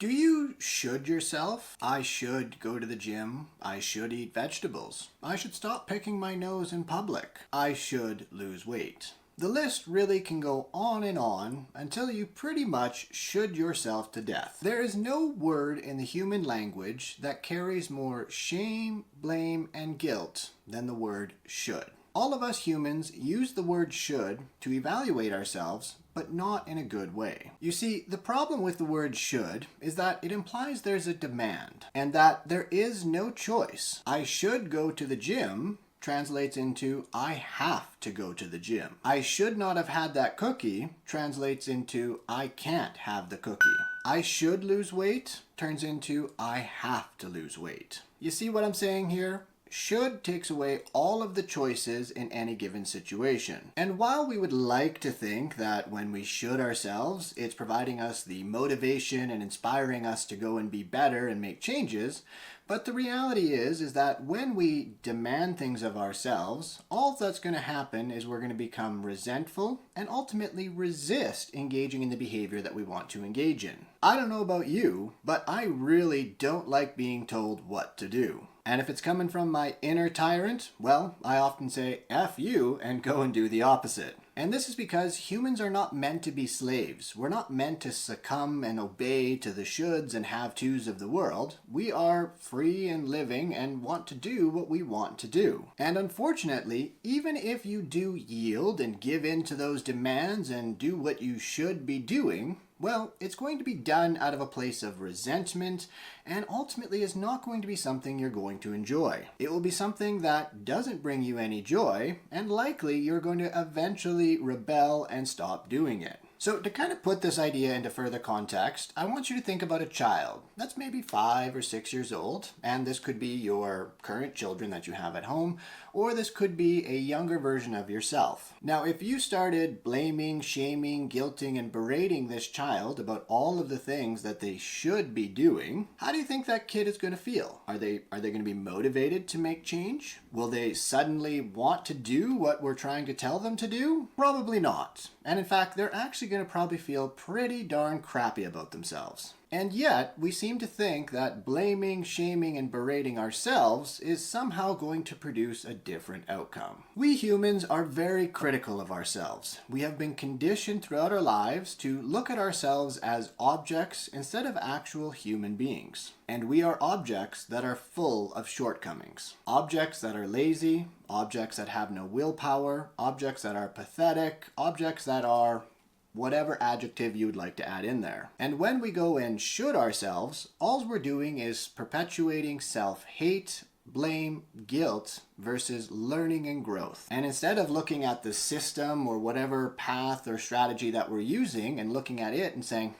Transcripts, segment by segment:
Do you should yourself? I should go to the gym. I should eat vegetables. I should stop picking my nose in public. I should lose weight. The list really can go on and on until you pretty much should yourself to death. There is no word in the human language that carries more shame, blame, and guilt than the word should. All of us humans use the word should to evaluate ourselves, but not in a good way. You see, the problem with the word should is that it implies there's a demand and that there is no choice. I should go to the gym translates into I have to go to the gym. I should not have had that cookie translates into I can't have the cookie. I should lose weight turns into I have to lose weight. You see what I'm saying here? Should takes away all of the choices in any given situation. And while we would like to think that when we should ourselves, it's providing us the motivation and inspiring us to go and be better and make changes, but the reality is that when we demand things of ourselves, all that's going to happen is we're going to become resentful and ultimately resist engaging in the behavior that we want to engage in. I don't know about you, but I really don't like being told what to do. And if it's coming from my inner tyrant, well, I often say, F you, and go and do the opposite. And this is because humans are not meant to be slaves. We're not meant to succumb and obey to the shoulds and have-tos of the world. We are free and living and want to do what we want to do. And unfortunately, even if you do yield and give in to those demands and do what you should be doing, well, it's going to be done out of a place of resentment and ultimately is not going to be something you're going to enjoy. It will be something that doesn't bring you any joy and likely you're going to eventually rebel and stop doing it. So to kind of put this idea into further context, I want you to think about a child that's maybe 5 or 6 years old, and this could be your current children that you have at home, or this could be a younger version of yourself. Now, if you started blaming, shaming, guilting, and berating this child about all of the things that they should be doing, how do you think that kid is going to feel? Are they going to be motivated to make change? Will they suddenly want to do what we're trying to tell them to do? Probably not. And in fact, they're actually going to probably feel pretty darn crappy about themselves. And yet, we seem to think that blaming, shaming, and berating ourselves is somehow going to produce a different outcome. We humans are very critical of ourselves. We have been conditioned throughout our lives to look at ourselves as objects instead of actual human beings. And we are objects that are full of shortcomings. Objects that are lazy, objects that have no willpower, objects that are pathetic, objects that are whatever adjective you would like to add in there. And when we go and should ourselves, all we're doing is perpetuating self-hate, blame, guilt versus learning and growth. And instead of looking at the system or whatever path or strategy that we're using and looking at it and saying,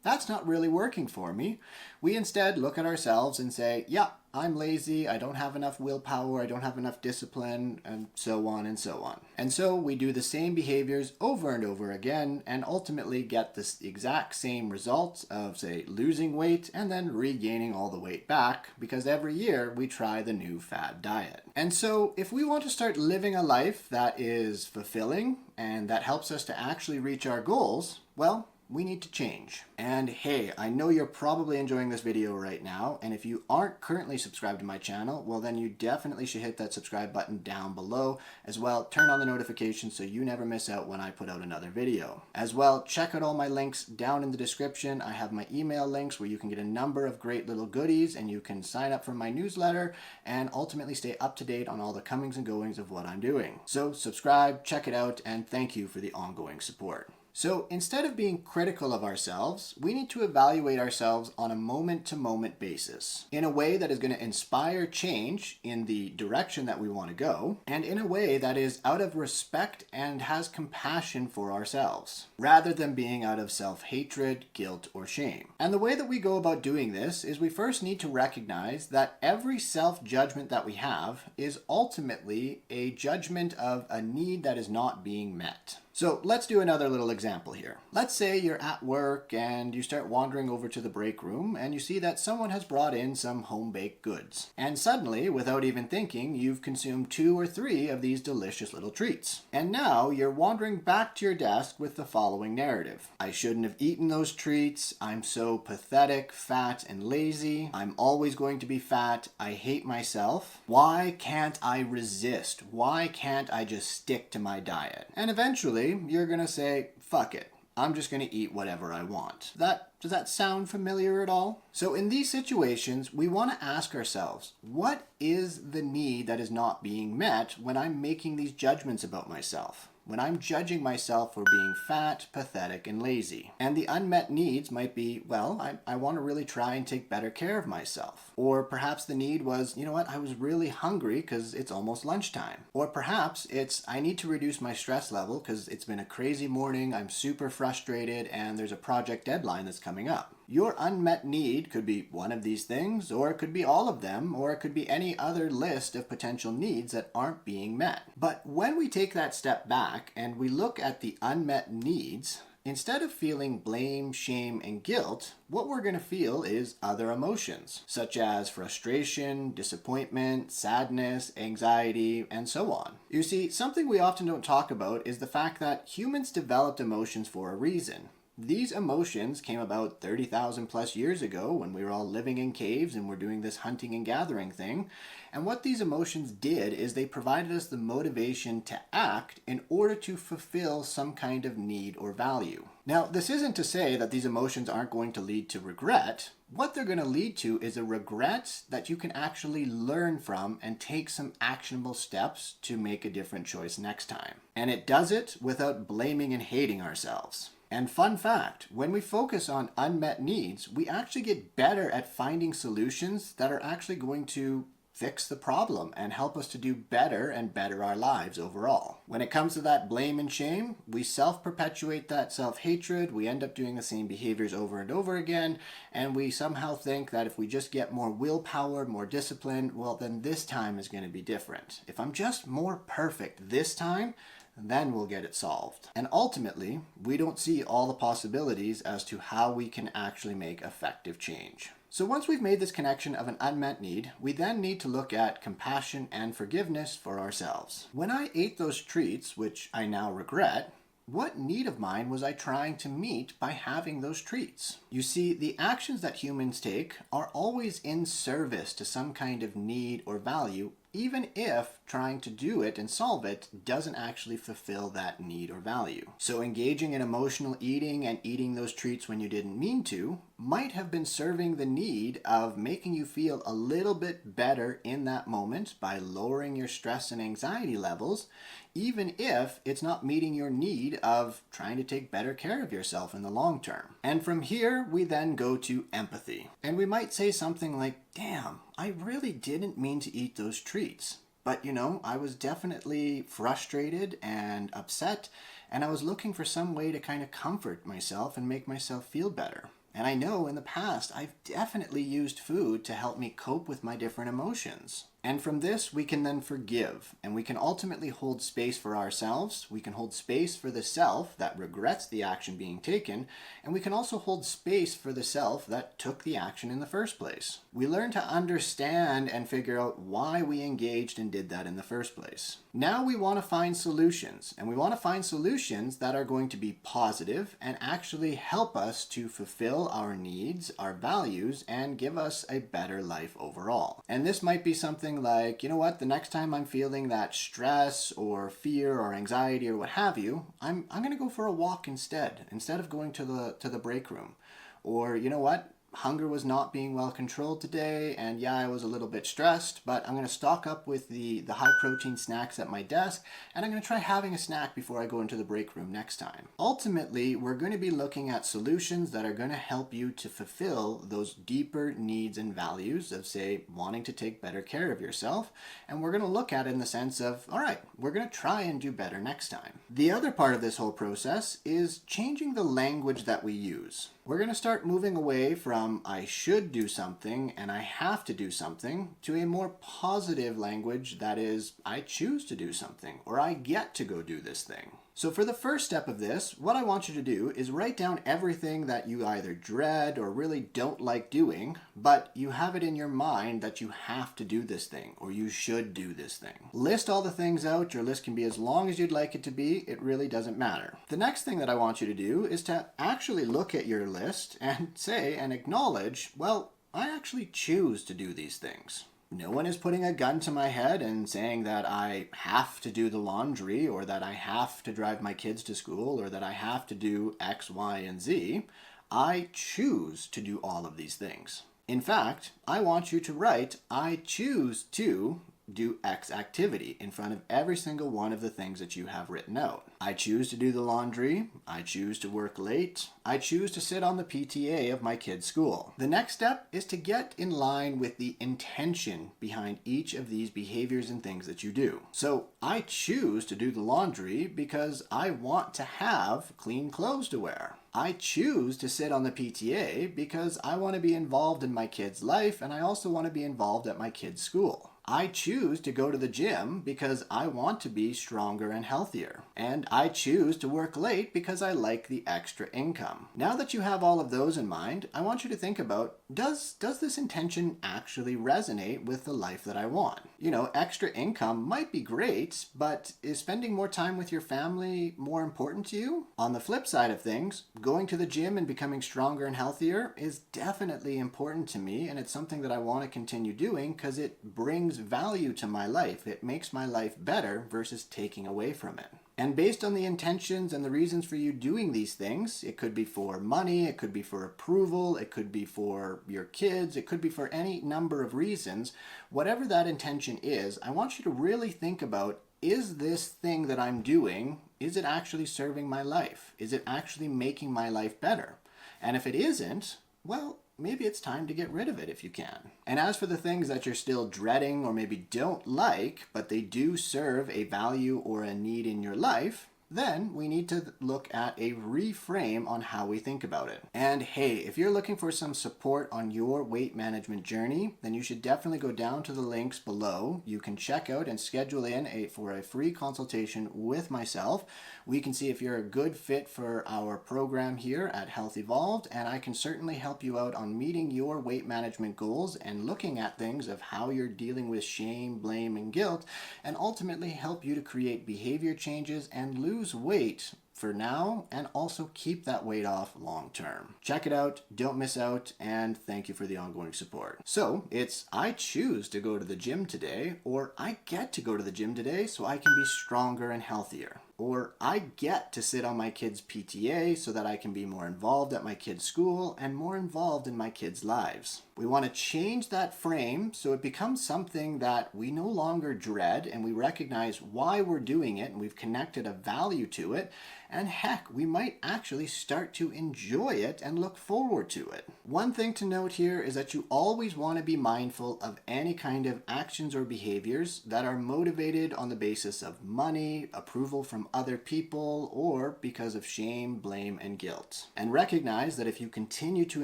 that's not really working for me, we instead look at ourselves and say, yeah, I'm lazy, I don't have enough willpower, I don't have enough discipline, and so on and so on. And so we do the same behaviors over and over again and ultimately get this exact same results of, say, losing weight and then regaining all the weight back because every year we try the new fad diet. And so if we want to start living a life that is fulfilling and that helps us to actually reach our goals, well, we need to change. And hey, I know you're probably enjoying this video right now, and if you aren't currently subscribed to my channel, well then you definitely should hit that subscribe button down below. As well, turn on the notifications so you never miss out when I put out another video. As well, check out all my links down in the description. I have my email links where you can get a number of great little goodies and you can sign up for my newsletter and ultimately stay up to date on all the comings and goings of what I'm doing. So subscribe, check it out, and thank you for the ongoing support. So instead of being critical of ourselves, we need to evaluate ourselves on a moment-to-moment basis in a way that is going to inspire change in the direction that we want to go and in a way that is out of respect and has compassion for ourselves rather than being out of self-hatred, guilt, or shame. And the way that we go about doing this is we first need to recognize that every self-judgment that we have is ultimately a judgment of a need that is not being met. So let's do another little example here. Let's say you're at work and you start wandering over to the break room and you see that someone has brought in some home-baked goods. And suddenly, without even thinking, you've consumed 2 or 3 of these delicious little treats. And now you're wandering back to your desk with the following narrative. I shouldn't have eaten those treats. I'm so pathetic, fat, and lazy. I'm always going to be fat. I hate myself. Why can't I resist? Why can't I just stick to my diet? And eventually, you're gonna say, fuck it. I'm just gonna eat whatever I want. Does that sound familiar at all? So in these situations, we wanna ask ourselves, what is the need that is not being met when I'm making these judgments about myself? When I'm judging myself for being fat, pathetic, and lazy. And the unmet needs might be, well, I want to really try and take better care of myself. Or perhaps the need was, you know what, I was really hungry because it's almost lunchtime. Or perhaps it's, I need to reduce my stress level because it's been a crazy morning, I'm super frustrated, and there's a project deadline that's coming up. Your unmet need could be one of these things, or it could be all of them, or it could be any other list of potential needs that aren't being met. But when we take that step back and we look at the unmet needs, instead of feeling blame, shame, and guilt, what we're going to feel is other emotions, such as frustration, disappointment, sadness, anxiety, and so on. You see, something we often don't talk about is the fact that humans developed emotions for a reason. These emotions came about 30,000 plus years ago when we were all living in caves and were doing this hunting and gathering thing. And what these emotions did is they provided us the motivation to act in order to fulfill some kind of need or value. Now, this isn't to say that these emotions aren't going to lead to regret. What they're going to lead to is a regret that you can actually learn from and take some actionable steps to make a different choice next time. And it does it without blaming and hating ourselves. And fun fact, when we focus on unmet needs, we actually get better at finding solutions that are actually going to fix the problem and help us to do better and better our lives overall. When it comes to that blame and shame, we self-perpetuate that self-hatred, we end up doing the same behaviors over and over again, and we somehow think that if we just get more willpower, more discipline, well then this time is going to be different. If I'm just more perfect this time, then we'll get it solved. And ultimately, we don't see all the possibilities as to how we can actually make effective change. So once we've made this connection of an unmet need, we then need to look at compassion and forgiveness for ourselves. When I ate those treats, which I now regret, what need of mine was I trying to meet by having those treats? You see, the actions that humans take are always in service to some kind of need or value, even if trying to do it and solve it doesn't actually fulfill that need or value. So engaging in emotional eating and eating those treats when you didn't mean to might have been serving the need of making you feel a little bit better in that moment by lowering your stress and anxiety levels, even if it's not meeting your need of trying to take better care of yourself in the long term. And from here, we then go to empathy. And we might say something like, damn, I really didn't mean to eat those treats. But you know, I was definitely frustrated and upset, and I was looking for some way to kind of comfort myself and make myself feel better. And I know in the past, I've definitely used food to help me cope with my different emotions. And from this, we can then forgive, and we can ultimately hold space for ourselves. We can hold space for the self that regrets the action being taken, and we can also hold space for the self that took the action in the first place. We learn to understand and figure out why we engaged and did that in the first place. Now we want to find solutions, and we want to find solutions that are going to be positive and actually help us to fulfill our needs, our values, and give us a better life overall. And this might be something like, you know what, the next time I'm feeling that stress or fear or anxiety or what have you, I'm going to go for a walk instead of going to the break room. Or, you know what, hunger was not being well controlled today, and yeah, I was a little bit stressed, but I'm going to stock up with the high protein snacks at my desk, and I'm going to try having a snack before I go into the break room next time. Ultimately, we're going to be looking at solutions that are going to help you to fulfill those deeper needs and values of, say, wanting to take better care of yourself, and we're going to look at it in the sense of, all right, we're going to try and do better next time. The other part of this whole process is changing the language that we use. We're going to start moving away from I should do something and I have to do something to a more positive language that is I choose to do something or I get to go do this thing. So for the first step of this, what I want you to do is write down everything that you either dread or really don't like doing, but you have it in your mind that you have to do this thing or you should do this thing. List all the things out. Your list can be as long as you'd like it to be. It really doesn't matter. The next thing that I want you to do is to actually look at your list and say and acknowledge, well, I actually choose to do these things. No one is putting a gun to my head and saying that I have to do the laundry or that I have to drive my kids to school or that I have to do X, Y, and Z. I choose to do all of these things. In fact, I want you to write, I choose to do X activity in front of every single one of the things that you have written out. I choose to do the laundry. I choose to work late. I choose to sit on the PTA of my kid's school. The next step is to get in line with the intention behind each of these behaviors and things that you do. So I choose to do the laundry because I want to have clean clothes to wear. I choose to sit on the PTA because I want to be involved in my kid's life and I also want to be involved at my kid's school. I choose to go to the gym because I want to be stronger and healthier. And I choose to work late because I like the extra income. Now that you have all of those in mind, I want you to think about, does this intention actually resonate with the life that I want? You know, extra income might be great, but is spending more time with your family more important to you? On the flip side of things, going to the gym and becoming stronger and healthier is definitely important to me, and it's something that I want to continue doing because it brings value to my life. It makes my life better versus taking away from it. And based on the intentions and the reasons for you doing these things, it could be for money, it could be for approval, it could be for your kids, it could be for any number of reasons. Whatever that intention is, I want you to really think about, is this thing that I'm doing, is it actually serving my life? Is it actually making my life better? And if it isn't, well, maybe it's time to get rid of it if you can. And as for the things that you're still dreading or maybe don't like, but they do serve a value or a need in your life, then we need to look at a reframe on how we think about it. And hey, if you're looking for some support on your weight management journey, then you should definitely go down to the links below. You can check out and schedule in for a free consultation with myself. We can see if you're a good fit for our program here at Health Evolved, and I can certainly help you out on meeting your weight management goals and looking at things of how you're dealing with shame, blame, and guilt, and ultimately help you to create behavior changes and lose weight for now and also keep that weight off long term. Check it out, don't miss out, and thank you for the ongoing support. So it's I choose to go to the gym today, or I get to go to the gym today so I can be stronger and healthier. Or I get to sit on my kids' PTA so that I can be more involved at my kids' school and more involved in my kids' lives. We want to change that frame so it becomes something that we no longer dread and we recognize why we're doing it and we've connected a value to it. And heck, we might actually start to enjoy it and look forward to it. One thing to note here is that you always want to be mindful of any kind of actions or behaviors that are motivated on the basis of money, approval from other people, or because of shame, blame, and guilt. And recognize that if you continue to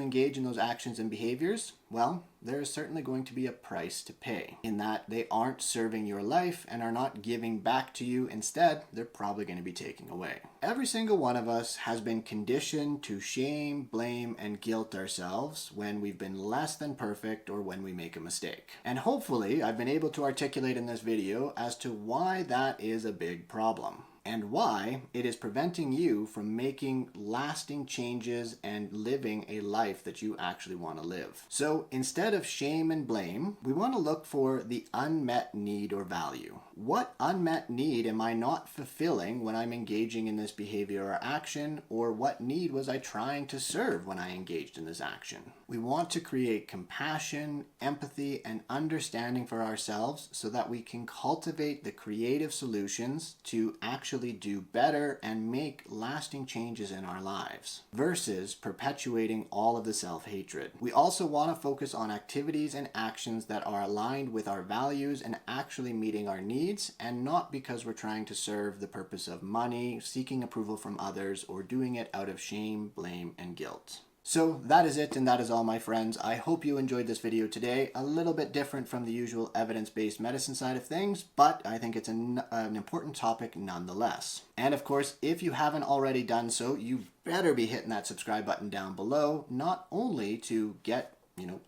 engage in those actions and behaviors, well, there is certainly going to be a price to pay in that they aren't serving your life and are not giving back to you. Instead, they're probably going to be taking away. Every single one of us has been conditioned to shame, blame, and guilt ourselves when we've been less than perfect or when we make a mistake. And hopefully, I've been able to articulate in this video as to why that is a big problem, and why it is preventing you from making lasting changes and living a life that you actually want to live. So instead of shame and blame, we want to look for the unmet need or value. What unmet need am I not fulfilling when I'm engaging in this behavior or action, or what need was I trying to serve when I engaged in this action? We want to create compassion, empathy, and understanding for ourselves so that we can cultivate the creative solutions to actually do better and make lasting changes in our lives versus perpetuating all of the self-hatred. We also want to focus on activities and actions that are aligned with our values and actually meeting our needs, and not because we're trying to serve the purpose of money, seeking approval from others, or doing it out of shame, blame, and guilt. So that is it, and that is all, my friends. I hope you enjoyed this video today. A little bit different from the usual evidence-based medicine side of things, but I think it's an important topic nonetheless. And of course, if you haven't already done so, you better be hitting that subscribe button down below, not only to get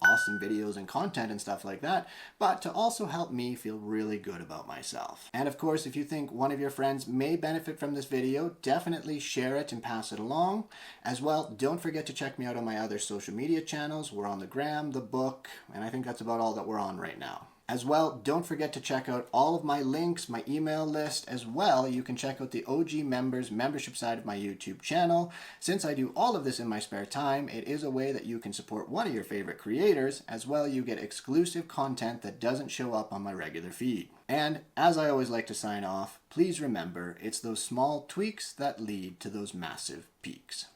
awesome videos and content and stuff like that, but to also help me feel really good about myself. And of course, if you think one of your friends may benefit from this video, definitely share it and pass it along. As well, don't forget to check me out on my other social media channels. We're on the gram, the book, and I think that's about all that we're on right now. As well, don't forget to check out all of my links, my email list. As well, you can check out the OG members membership side of my YouTube channel. Since I do all of this in my spare time, it is a way that you can support one of your favorite creators. As well, you get exclusive content that doesn't show up on my regular feed. And as I always like to sign off, please remember, it's those small tweaks that lead to those massive peaks.